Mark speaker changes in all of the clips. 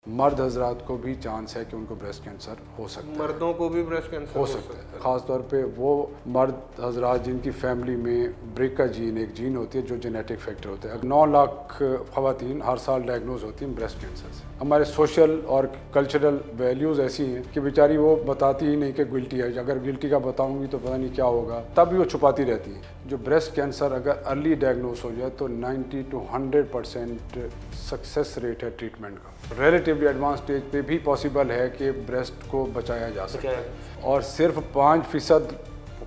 Speaker 1: मर्द हजरात को भी चांस है कि उनको ब्रेस्ट कैंसर हो सकता है।
Speaker 2: मर्दों को भी ब्रेस्ट कैंसर
Speaker 1: हो सकता है। ख़ास तौर पे वो मर्द हजरात जिनकी फैमिली में ब्रेका जीन एक जीन होती है जो जेनेटिक फैक्टर होता है। 9 लाख ख़वातीन हर साल डायग्नोज होती हैं ब्रेस्ट कैंसर से। हमारे सोशल और कल्चरल वैल्यूज़ ऐसी हैं कि बेचारी वो बताती ही नहीं कि गिल्टी है। अगर गिल्टी का बताऊंगी तो पता नहीं क्या होगा, तब भी वो छुपाती रहती है। जो ब्रेस्ट कैंसर अगर अर्ली डायग्नोज हो जाए तो 90 to 100% सक्सेस रेट है ट्रीटमेंट का। रिलेटिवली एडवांस स्टेज पे भी पॉसिबल है कि ब्रेस्ट को बचाया जा सकता है। और सिर्फ 5%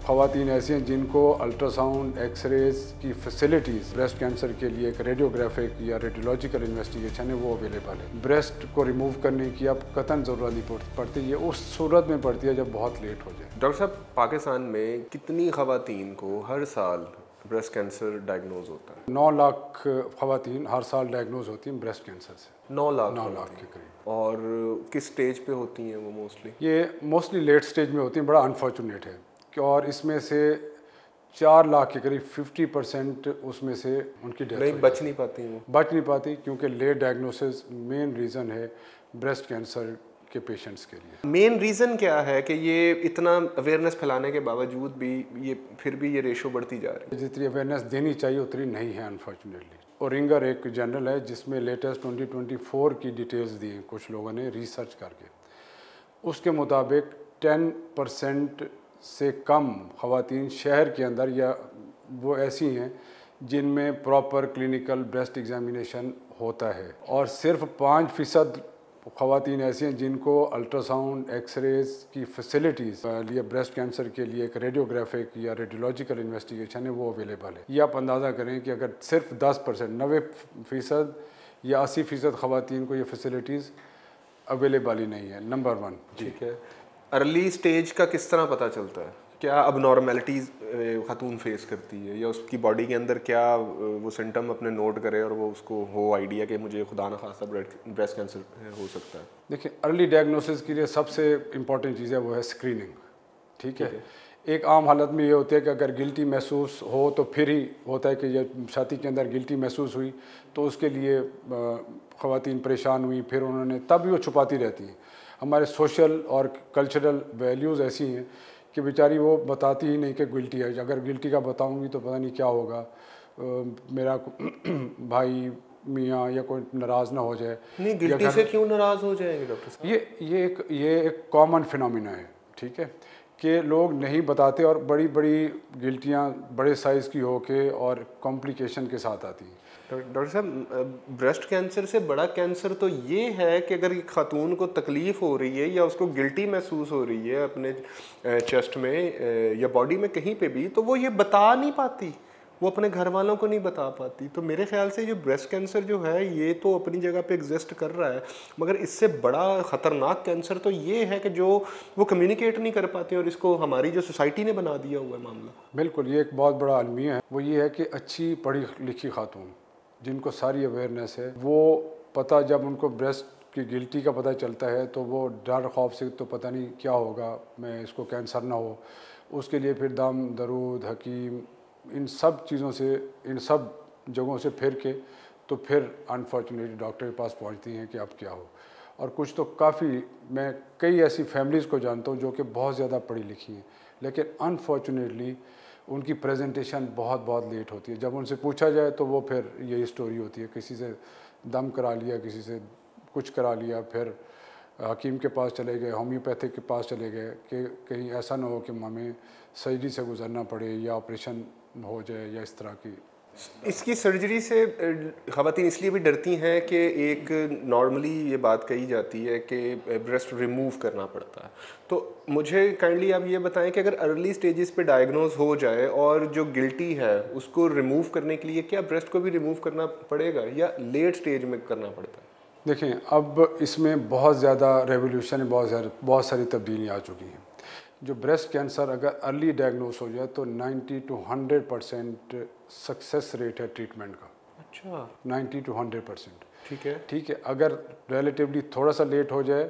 Speaker 1: ख़वातीन ऐसी हैं जिनको अल्ट्रासाउंड एक्सरेज की फैसिलिटीज़ ब्रेस्ट कैंसर के लिए एक रेडियोग्राफिक या रेडियोलॉजिकल इन्वेस्टिगेशन है वो अवेलेबल है। ब्रेस्ट को रिमूव करने की अब कतन ज़रूरत नहीं पड़ती, ये उस सूरत में पड़ती है जब बहुत लेट हो जाए।
Speaker 2: डॉक्टर साहब, पाकिस्तान में कितनी ख़वातीन को हर साल ब्रेस्ट कैंसर डायग्नोज होता है?
Speaker 1: 9 लाख ख़वातीन हर साल डायग्नोज होती हैं ब्रेस्ट कैंसर से।
Speaker 2: 9 लाख?
Speaker 1: 9 लाख के करीब।
Speaker 2: और किस स्टेज पे होती हैं वो मोस्टली?
Speaker 1: ये मोस्टली लेट स्टेज में होती हैं। बड़ा अनफॉर्चुनेट है कि और इसमें से 4 लाख के करीब 50% उसमें से उनकी डेथ
Speaker 2: नहीं बच नहीं पाती हैं।
Speaker 1: बच नहीं पाती क्योंकि लेट डायग्नोसिस मेन रीज़न है ब्रेस्ट कैंसर के पेशेंट्स के लिए।
Speaker 2: मेन रीज़न क्या है कि ये इतना अवेयरनेस फैलाने के बावजूद भी फिर भी ये रेशो बढ़ती जा रही है?
Speaker 1: जितनी अवेयरनेस देनी चाहिए उतनी नहीं है अनफॉर्चुनेटली। और रिंगर एक जर्नल है जिसमें लेटेस्ट 2024 की डिटेल्स दी हैं कुछ लोगों ने रिसर्च करके। उसके मुताबिक 10% से कम ख़वातीन शहर के अंदर या वो ऐसी हैं जिनमें प्रॉपर क्लिनिकल ब्रेस्ट एग्जामिनेशन होता है। और सिर्फ 5% ख़वातीन ऐसी हैं जिनको अल्ट्रासाउंड एक्सरेज की फैसिलिटीज़ लिए ब्रेस्ट कैंसर के लिए एक रेडियोग्राफिक या रेडियोलॉजिकल इन्वेस्टिगेशन है वो अवेलेबल है। ये आप अंदाज़ा करें कि अगर सिर्फ 10% 90% या 80% ख़वातीन को ये फैसिलिटीज़ अवेलेबल ही नहीं है। नंबर 1।
Speaker 2: ठीक है। अर्ली स्टेज का किस तरह पता चलता है? क्या अबनॉर्मेलिटीज़ खातून फेस करती है या उसकी बॉडी के अंदर क्या वो सिम्टम अपने नोट करे और वो उसको हो आइडिया कि मुझे खुदा न खासा ब्रेस्ट कैंसर हो सकता है?
Speaker 1: देखिए, अर्ली डायग्नोसिस के लिए सबसे इम्पॉर्टेंट चीज़ है वो है स्क्रीनिंग। ठीक है। एक आम हालत में ये होती है कि अगर गिल्टी महसूस हो तो फिर ही होता है कि ये छाती के अंदर गिल्टी महसूस हुई तो उसके लिए ख़वातीन परेशान हुई, फिर उन्होंने तब भी वो छुपाती रहती हैं। हमारे सोशल और कल्चरल वैल्यूज़ ऐसी हैं कि बेचारी वो बताती ही नहीं कि गिल्टी है। अगर गिल्टी का बताऊंगी तो पता नहीं क्या होगा, मेरा भाई मियाँ या कोई नाराज़ ना हो जाए।
Speaker 2: नहीं, गिल्टी से क्यों नाराज़ हो जाएंगे डॉक्टर साहब?
Speaker 1: ये एक कॉमन फिनोमिना है। ठीक है, कि लोग नहीं बताते और बड़ी बड़ी गिल्टियाँ बड़े साइज़ की होके और कॉम्प्लिकेशन के साथ आती हैं।
Speaker 2: डॉक्टर साहब, ब्रेस्ट कैंसर से बड़ा कैंसर तो ये है कि अगर खातून को तकलीफ़ हो रही है या उसको गिल्टी महसूस हो रही है अपने चेस्ट में या बॉडी में कहीं पे भी, तो वो ये बता नहीं पाती, वो अपने घर वालों को नहीं बता पाती। तो मेरे ख्याल से जो ब्रेस्ट कैंसर जो है ये तो अपनी जगह पे एग्जिस्ट कर रहा है, मगर इससे बड़ा ख़तरनाक कैंसर तो ये है कि जो वो कम्युनिकेट नहीं कर पाते और इसको हमारी जो सोसाइटी ने बना दिया हुआ है मामला।
Speaker 1: बिल्कुल, ये एक बहुत बड़ा अलमिया है। वो ये है कि अच्छी पढ़ी लिखी खातून जिनको सारी अवेयरनेस है, वो पता जब उनको ब्रेस्ट की गिल्टी का पता चलता है तो वो डर खौफ से तो पता नहीं क्या होगा, मैं इसको कैंसर ना हो, उसके लिए फिर दम दरूद हकीम इन सब चीज़ों से, इन सब जगहों से फिर के तो फिर अनफॉर्चुनेटली डॉक्टर के पास पहुंचती हैं कि अब क्या हो। और कुछ तो काफ़ी, मैं कई ऐसी फैमिलीज़ को जानता हूं जो कि बहुत ज़्यादा पढ़ी लिखी हैं लेकिन अनफॉर्चुनेटली उनकी प्रेजेंटेशन बहुत बहुत लेट होती है। जब उनसे पूछा जाए तो वो फिर यही स्टोरी होती है, किसी से दम करा लिया, किसी से कुछ करा लिया, फिर हकीम के पास चले गए, होम्योपैथिक के पास चले गए कि कहीं ऐसा ना हो कि हमें सर्जरी से गुजरना पड़े या ऑपरेशन हो जाए या इस तरह की।
Speaker 2: इसकी सर्जरी से ख़वातीन इसलिए भी डरती हैं कि एक नॉर्मली ये बात कही जाती है कि ब्रेस्ट रिमूव करना पड़ता है। तो मुझे काइंडली आप ये बताएं कि अगर अर्ली स्टेजेस पे डायग्नोज हो जाए और जो गिल्टी है उसको रिमूव करने के लिए क्या ब्रेस्ट को भी रिमूव करना पड़ेगा या लेट स्टेज में करना पड़ता है?
Speaker 1: देखें, अब इसमें बहुत ज़्यादा रेवोल्यूशन, बहुत सारी तब्दीलियाँ आ चुकी हैं। जो ब्रेस्ट कैंसर अगर अर्ली डायग्नोस हो जाए तो 90 to 100% सक्सेस रेट है ट्रीटमेंट का।
Speaker 2: अच्छा,
Speaker 1: 90 to 100%।
Speaker 2: ठीक है।
Speaker 1: अगर रिलेटिवली थोड़ा सा लेट हो जाए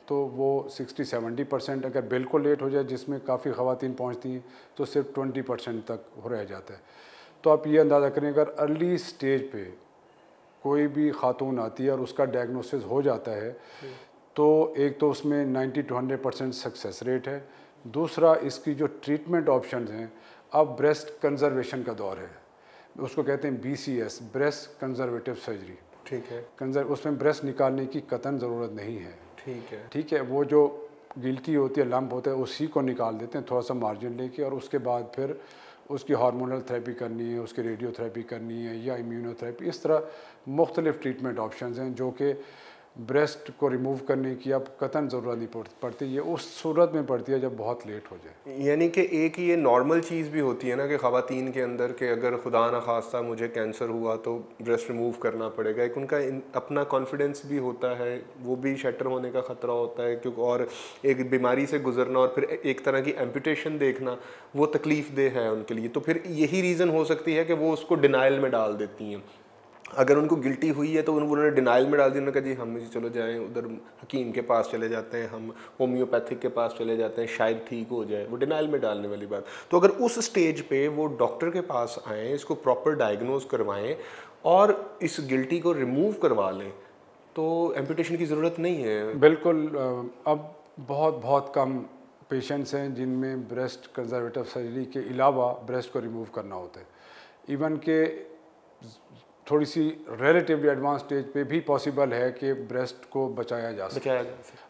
Speaker 1: तो वो 60-70%, अगर बिल्कुल लेट हो जाए जिसमें काफ़ी ख़वातीन पहुंचती हैं तो सिर्फ 20% तक हो रह जाता है। तो आप ये अंदाज़ा करें अगर अर्ली स्टेज पे कोई भी खातून आती है और उसका डायग्नोसिस हो जाता है तो एक तो उसमें 90 to 100% सक्सेस रेट है। दूसरा, इसकी जो ट्रीटमेंट ऑप्शंस हैं, अब ब्रेस्ट कंजर्वेशन का दौर है, उसको कहते हैं BCS, ब्रेस्ट कंजर्वेटिव सर्जरी।
Speaker 2: ठीक है।
Speaker 1: उसमें ब्रेस्ट निकालने की कतन ज़रूरत नहीं है।
Speaker 2: ठीक है।
Speaker 1: ठीक है, वो जो गिल्टी होती है, लंप होता है, उसी को निकाल देते हैं थोड़ा सा मार्जिन लेके, और उसके बाद फिर उसकी हार्मोनल थेरेपी करनी है, उसकी रेडियोथेरेपी करनी है या इम्यूनोथेरेपी। इस तरह मुख्तलिफ ट्रीटमेंट ऑप्शंस हैं जो कि ब्रेस्ट को रिमूव करने की अब कतन ज़रूरत नहीं पड़ती। ये उस सूरत में पड़ती है जब बहुत लेट हो जाए।
Speaker 2: यानी कि एक ये नॉर्मल चीज़ भी होती है ना कि ख़वातीन के अंदर के अगर खुदा न खास्ता मुझे कैंसर हुआ तो ब्रेस्ट रिमूव करना पड़ेगा, एक उनका अपना कॉन्फिडेंस भी होता है, वो भी शटर होने का ख़तरा होता है क्योंकि और एक बीमारी से गुजरना और फिर एक तरह की एम्पुटेशन देखना वो तकलीफ़ दे है उनके लिए। तो फिर यही रीज़न हो सकती है कि वो उसको डिनाइल में डाल देती हैं। अगर उनको गिल्टी हुई है तो उन्होंने डिनाइल में डाल दी, उन्होंने कहा जी हम चलो जाएं उधर हकीम के पास चले जाते हैं, हम होम्योपैथिक के पास चले जाते हैं, शायद ठीक हो जाए, वो डिनाइल में डालने वाली बात। तो अगर उस स्टेज पे वो डॉक्टर के पास आएँ, इसको प्रॉपर डायग्नोज करवाएं और इस गिल्टी को रिमूव करवा लें तो एम्पुटेशन की ज़रूरत नहीं है।
Speaker 1: बिल्कुल। अब बहुत कम पेशेंट्स हैं जिनमें ब्रेस्ट कंजर्वेटिव सर्जरी के अलावा ब्रेस्ट को रिमूव करना होता है। इवन के थोड़ी सी रिलेटिवली एडवांस स्टेज पे भी पॉसिबल है कि ब्रेस्ट को बचाया जा सके।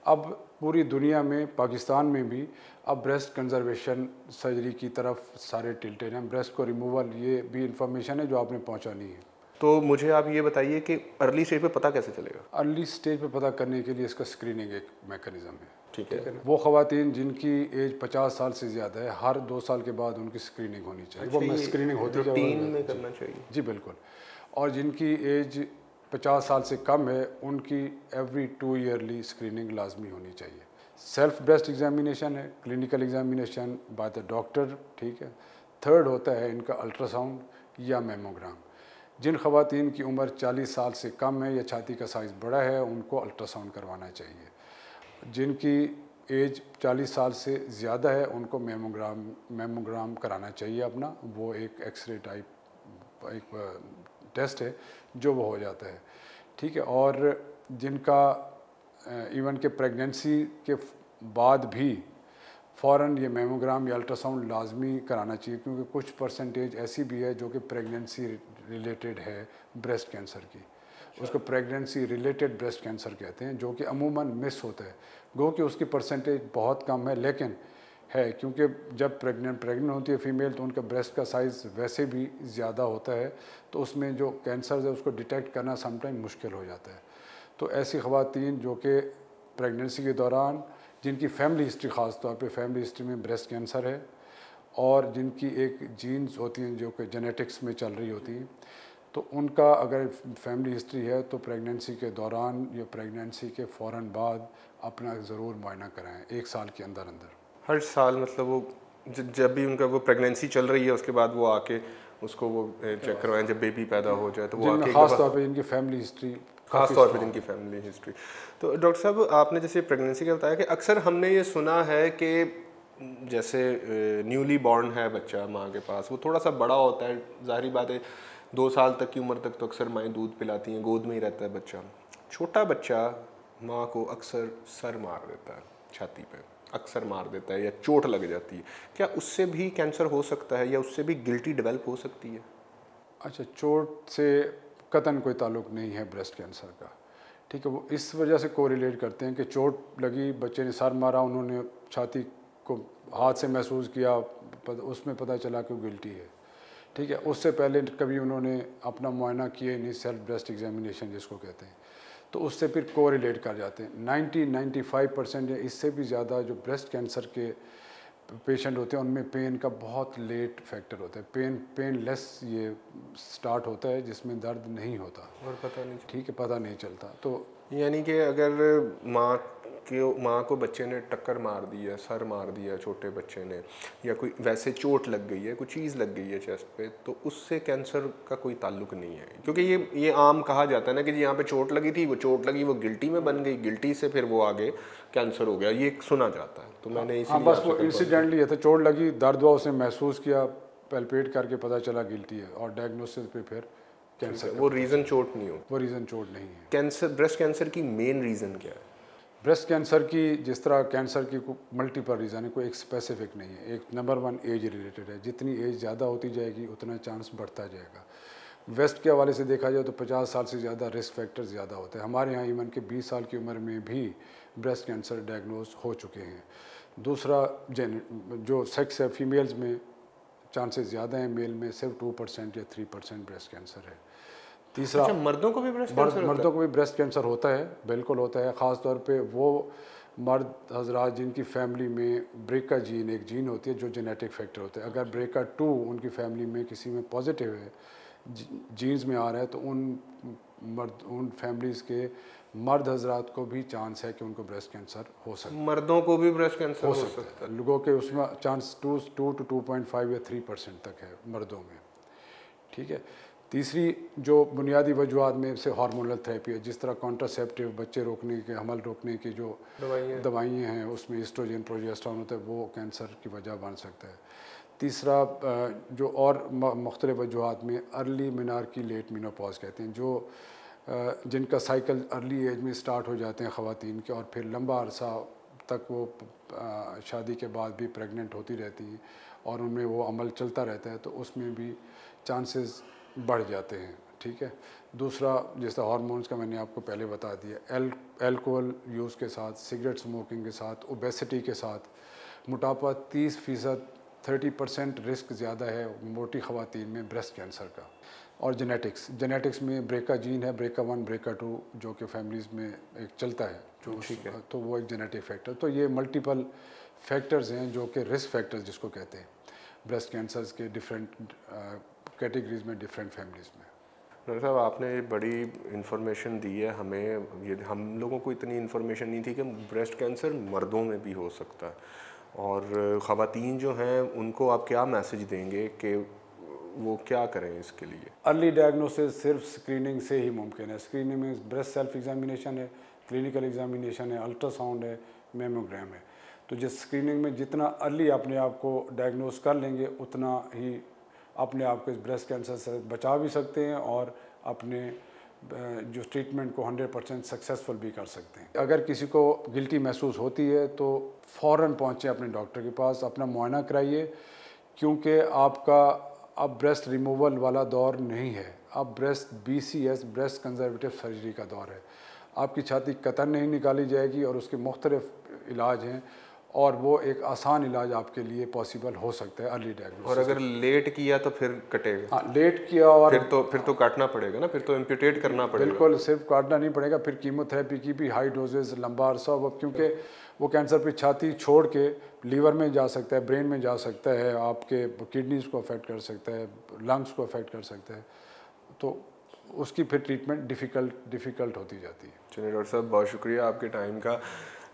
Speaker 1: अब पूरी दुनिया में, पाकिस्तान में भी अब ब्रेस्ट कंजर्वेशन सर्जरी की तरफ सारे टिल्टेड हैं। ब्रेस्ट को रिमूवल, ये भी इंफॉर्मेशन है जो आपने पहुंचानी है।
Speaker 2: तो मुझे आप ये बताइए कि अर्ली स्टेज पे पता कैसे चलेगा?
Speaker 1: अर्ली स्टेज पे पता करने के लिए इसका स्क्रीनिंग एक मैकेनिज्म है।
Speaker 2: ठीक है ना?
Speaker 1: वो ख़वातीन जिनकी एज 50 साल से ज़्यादा है, हर 2 साल के बाद उनकी स्क्रीनिंग होनी चाहिए।
Speaker 2: अच्छा,
Speaker 1: वो स्क्रीनिंग होती है,
Speaker 2: रूटीन में करना चाहिए।
Speaker 1: जी बिल्कुल। और जिनकी एज 50 साल से कम है उनकी एवरी 2 ईयरली स्क्रीनिंग लाजमी होनी चाहिए। सेल्फ ब्रेस्ट एग्जामिनेशन है, clinical examination by the doctor. ठीक है। थर्ड होता है इनका अल्ट्रासाउंड या मेमोग्राम। जिन ख़वातीन की उम्र 40 साल से कम है या छाती का साइज़ बड़ा है उनको अल्ट्रासाउंड करवाना चाहिए। जिनकी एज 40 साल से ज़्यादा है उनको मेमोग्राम कराना चाहिए अपना। वो एक एक्सरे टाइप एक टेस्ट है जो वो हो जाता है। ठीक है। और जिनका इवन के प्रेगनेंसी के बाद भी फ़ौरन ये मेमोग्राम या अल्ट्रासाउंड लाजमी कराना चाहिए, क्योंकि कुछ परसेंटेज ऐसी भी है जो कि प्रेगनेंसी रिलेटेड है ब्रेस्ट कैंसर की। उसको प्रेगनेंसी रिलेटेड ब्रेस्ट कैंसर कहते हैं, जो कि अमूमन मिस होता है। गो कि उसकी परसेंटेज बहुत कम है, लेकिन है, क्योंकि जब प्रेग्नेंट होती है फीमेल तो उनका ब्रेस्ट का साइज़ वैसे भी ज़्यादा होता है, तो उसमें जो कैंसर है उसको डिटेक्ट करना समटाइम मुश्किल हो जाता है। तो ऐसी ख़वातीन जो कि प्रेगनेंसी के दौरान जिनकी फैमिली हिस्ट्री, ख़ास तौर पे फैमिली हिस्ट्री में ब्रेस्ट कैंसर है और जिनकी एक जीन्स होती हैं जो कि जेनेटिक्स में चल रही होती हैं, तो उनका अगर फैमिली हिस्ट्री है तो प्रेगनेंसी के दौरान या प्रेगनेंसी के फ़ौरन बाद अपना ज़रूर मुआयना कराएँ 1 साल के अंदर अंदर।
Speaker 2: हर साल मतलब वो जब भी उनका वो प्रेगनेंसी चल रही है उसके बाद वो आके उसको वो चेक करवाएं, जब बेबी पैदा हो जाए तो वो आके,
Speaker 1: खास तौर पे जिनकी फैमिली हिस्ट्री,
Speaker 2: खास तौर पे जिनकी फैमिली हिस्ट्री। तो डॉक्टर साहब, आपने जैसे प्रेगनेंसी का बताया कि अक्सर हमने ये सुना है कि जैसे न्यूली बॉर्न है बच्चा माँ के पास, वो थोड़ा सा बड़ा होता है, जाहिर बात है 2 साल तक की उम्र तक तो अक्सर माएँ दूध पिलाती हैं, गोद में ही रहता है बच्चा। छोटा बच्चा माँ को अक्सर सर मार देता है, छाती पे अक्सर मार देता है या चोट लग जाती है, क्या उससे भी कैंसर हो सकता है या उससे भी गिल्टी डेवलप हो सकती है?
Speaker 1: अच्छा, चोट से कतन कोई ताल्लुक़ नहीं है ब्रेस्ट कैंसर का। ठीक है। वो इस वजह से कोरिलेट करते हैं कि चोट लगी, बच्चे ने सर मारा, उन्होंने छाती को हाथ से महसूस किया, उसमें पता चला कि वो गिल्टी है। ठीक है। उससे पहले कभी उन्होंने अपना मुआयना किया नहीं, सेल्फ ब्रेस्ट एग्जामिनेशन जिसको कहते हैं, तो उससे फिर कोरिलेट कर जाते हैं। 90-95% या इससे भी ज़्यादा जो ब्रेस्ट कैंसर के पेशेंट होते हैं उनमें पेन का बहुत लेट फैक्टर होता है। पेन लेस ये स्टार्ट होता है जिसमें दर्द नहीं होता
Speaker 2: और पता नहीं।
Speaker 1: ठीक है, पता नहीं चलता। तो
Speaker 2: यानी कि अगर माँ को बच्चे ने टक्कर मार दी है, सर मार दिया छोटे बच्चे ने, या कोई वैसे चोट लग गई है, कोई चीज़ लग गई है चेस्ट पे, तो उससे कैंसर का कोई ताल्लुक नहीं है। क्योंकि ये आम कहा जाता है ना कि जी यहाँ पे चोट लगी थी, वो चोट लगी, वो गिल्टी में बन गई, गिल्टी से फिर वो आगे कैंसर हो गया, ये सुना जाता है। तो मैंने इसीलिए
Speaker 1: बस वो इंसिडेंटली है, तो चोट लगी, दर्द हुआ, उसने महसूस किया, पैल्पेट करके पता चला गिल्टी है, और डायग्नोसिस पे फिर कैंसर,
Speaker 2: वो रीज़न चोट नहीं हो,
Speaker 1: वो रीज़न चोट नहीं है।
Speaker 2: कैंसर, ब्रेस्ट कैंसर की मेन रीज़न क्या है?
Speaker 1: ब्रेस्ट कैंसर की जिस तरह कैंसर की मल्टीपल रीज़न है, कोई एक स्पेसिफिक नहीं है। एक नंबर 1 एज रिलेटेड है, जितनी एज ज़्यादा होती जाएगी उतना चांस बढ़ता जाएगा। वेस्ट के हवाले से देखा जाए तो 50 साल से ज़्यादा रिस्क फैक्टर ज़्यादा होते हैं। हमारे यहाँ इवन के 20 साल की उम्र में भी ब्रेस्ट कैंसर डायग्नोज हो चुके हैं। दूसरा जो सेक्स है, फीमेल्स में चांसेस ज़्यादा हैं, मेल में सिर्फ 2% या 3% ब्रेस्ट कैंसर है। तीसरा,
Speaker 2: अच्छा, मर्दों को भी ब्रेस्ट कैंसर
Speaker 1: मर्दों को भी ब्रेस्ट कैंसर होता है, बिल्कुल होता है। ख़ास तौर पे वो मर्द हजरात जिनकी फैमिली में ब्रेका जीन, एक जीन होती है जो जेनेटिक फैक्टर होता है। अगर ब्रेका 2 उनकी फैमिली में किसी में पॉजिटिव है, जीन्स में आ रहा है, तो उन फैमिलीज़ के मर्द हजरात को भी चांस है कि उनको ब्रेस्ट कैंसर हो सकता है।
Speaker 2: मर्दों को भी ब्रेस्ट कैंसर
Speaker 1: हो सकता है। लोगों के उसमें चांस 2 to 2.5 या 3% तक है मर्दों में, ठीक है। तीसरी जो बुनियादी वजूहत में से हार्मोनल थेरेपी है, जिस तरह कॉन्ट्रासेप्टिव, बच्चे रोकने के, हमल रोकने की जो दवाइयाँ हैं उसमें एस्ट्रोजन, प्रोजेस्टेरोन होता है, वो कैंसर की वजह बन सकता है। तीसरा जो और मुख्तलिफ वजूहत में अर्ली मेनार्की, लेट मेनोपॉज कहते हैं, जो जिनका साइकिल अर्ली एज में स्टार्ट हो जाते हैं ख़वातीन के, और फिर लंबा अरसा तक वो शादी के बाद भी प्रेग्नेंट होती रहती हैं और उनमें वो अमल चलता रहता है, तो उसमें भी चांसेस बढ़ जाते हैं, ठीक है। दूसरा, जैसे हार्मोन्स का मैंने आपको पहले बता दिया, अल्कोहल यूज़ के साथ, सिगरेट स्मोकिंग के साथ, ओबेसिटी के साथ, मोटापा 30%, 30% रिस्क ज़्यादा है मोटी ख़वातीन में ब्रेस्ट कैंसर का। और जेनेटिक्स में ब्रेका जीन है, ब्रेका 1, ब्रेका 2, जो कि फैमिलीज़ में एक चलता है, जो तो वो एक जेनेटिक फैक्टर। तो ये मल्टीपल फैक्टर्स हैं जो कि रिस्क फैक्टर्स जिसको कहते हैं ब्रेस्ट कैंसर्स के डिफरेंट कैटेगरीज में, डिफरेंट फैमिलीज़ में।
Speaker 2: डॉक्टर साहब, आपने बड़ी इन्फॉर्मेशन दी है हमें। ये हम लोगों को इतनी इन्फॉर्मेशन नहीं थी कि ब्रेस्ट कैंसर मर्दों में भी हो सकता है, और ख़वातीन जो हैं उनको आप क्या मैसेज देंगे कि वो क्या करें इसके लिए?
Speaker 1: अर्ली डायग्नोसिस सिर्फ स्क्रीनिंग से ही मुमकिन है। स्क्रीनिंग में ब्रेस्ट सेल्फ एग्जामिनेशन है, क्लिनिकल एग्जामिनेशन है, अल्ट्रासाउंड है, मेमोग्राम है। तो जिस स्क्रीनिंग में जितना अर्ली अपने आप को डायग्नोस कर लेंगे, उतना ही अपने आप को इस ब्रेस्ट कैंसर से बचा भी सकते हैं और अपने जो ट्रीटमेंट को 100% सक्सेसफुल भी कर सकते हैं। अगर किसी को गिल्टी महसूस होती है तो फ़ौरन पहुँचें अपने डॉक्टर के पास, अपना मुआयना कराइए, क्योंकि आपका अब ब्रेस्ट रिमूवल वाला दौर नहीं है, अब breast BCS, breast conservative surgery का दौर है। आपकी छाती कतन नहीं निकाली जाएगी और उसके मुख्तलिफ इलाज हैं, और वो एक आसान इलाज आपके लिए पॉसिबल हो सकता है अर्ली डायग्नोसिस।
Speaker 2: और अगर लेट किया तो फिर कटेगा?
Speaker 1: हाँ, लेट किया और
Speaker 2: फिर तो काटना पड़ेगा ना, फिर तो एम्पुटेट करना पड़ेगा।
Speaker 1: बिल्कुल, सिर्फ काटना नहीं पड़ेगा, फिर कीमोथेरेपी की भी हाई डोजेस, लंबा अरसा, क्योंकि वो कैंसर पे छाती छोड़ के लीवर में जा सकता है, ब्रेन में जा सकता है, आपके किडनीज़ को अफेक्ट कर सकता है, लंग्स को अफेक्ट कर सकता है, तो उसकी फिर ट्रीटमेंट डिफ़िकल्ट होती जाती है।
Speaker 2: चलिए डॉक्टर साहब, बहुत शुक्रिया आपके टाइम का।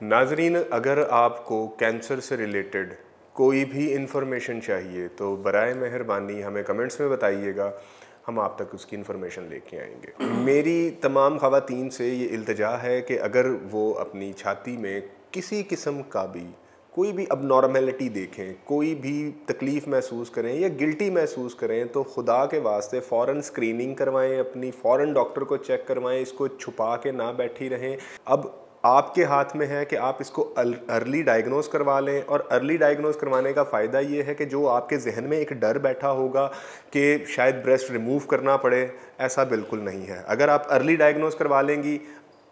Speaker 2: नाजरीन, अगर आपको कैंसर से रिलेटेड कोई भी इन्फॉर्मेशन चाहिए तो बराए मेहरबानी हमें कमेंट्स में बताइएगा, हम आप तक उसकी इन्फॉर्मेशन लेके आएंगे। मेरी तमाम ख़वातीन से ये इल्तिजा है कि अगर वो अपनी छाती में किसी किस्म का भी कोई भी अबनॉर्मेलिटी देखें, कोई भी तकलीफ़ महसूस करें या गिल्टी महसूस करें, तो खुदा के वास्ते फ़ौरन स्क्रीनिंग करवाएं, अपनी फ़ौरन डॉक्टर को चेक करवाएं, इसको छुपा के ना बैठी रहें। अब आपके हाथ में है कि आप इसको अर्ली डायग्नोस करवा लें, और अर्ली डायग्नोस करवाने का फ़ायदा ये है कि जो आपके जहन में एक डर बैठा होगा कि शायद ब्रेस्ट रिमूव करना पड़े, ऐसा बिल्कुल नहीं है। अगर आप अर्ली डायग्नोस करवा लेंगी,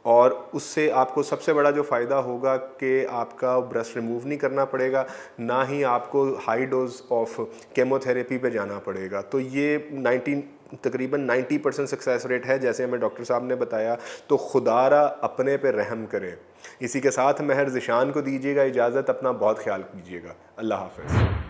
Speaker 2: और उससे आपको सबसे बड़ा जो फ़ायदा होगा कि आपका ब्रेस्ट रिमूव नहीं करना पड़ेगा, ना ही आपको हाई डोज ऑफ केमोथेरेपी पे जाना पड़ेगा। तो ये तकरीबन 90% सक्सेस रेट है, जैसे हमें डॉक्टर साहब ने बताया। तो खुदारा अपने पे रहम करें। इसी के साथ महर ज़िशान को दीजिएगा इजाज़त, अपना बहुत ख्याल कीजिएगा। अल्लाह हाफ़िज़।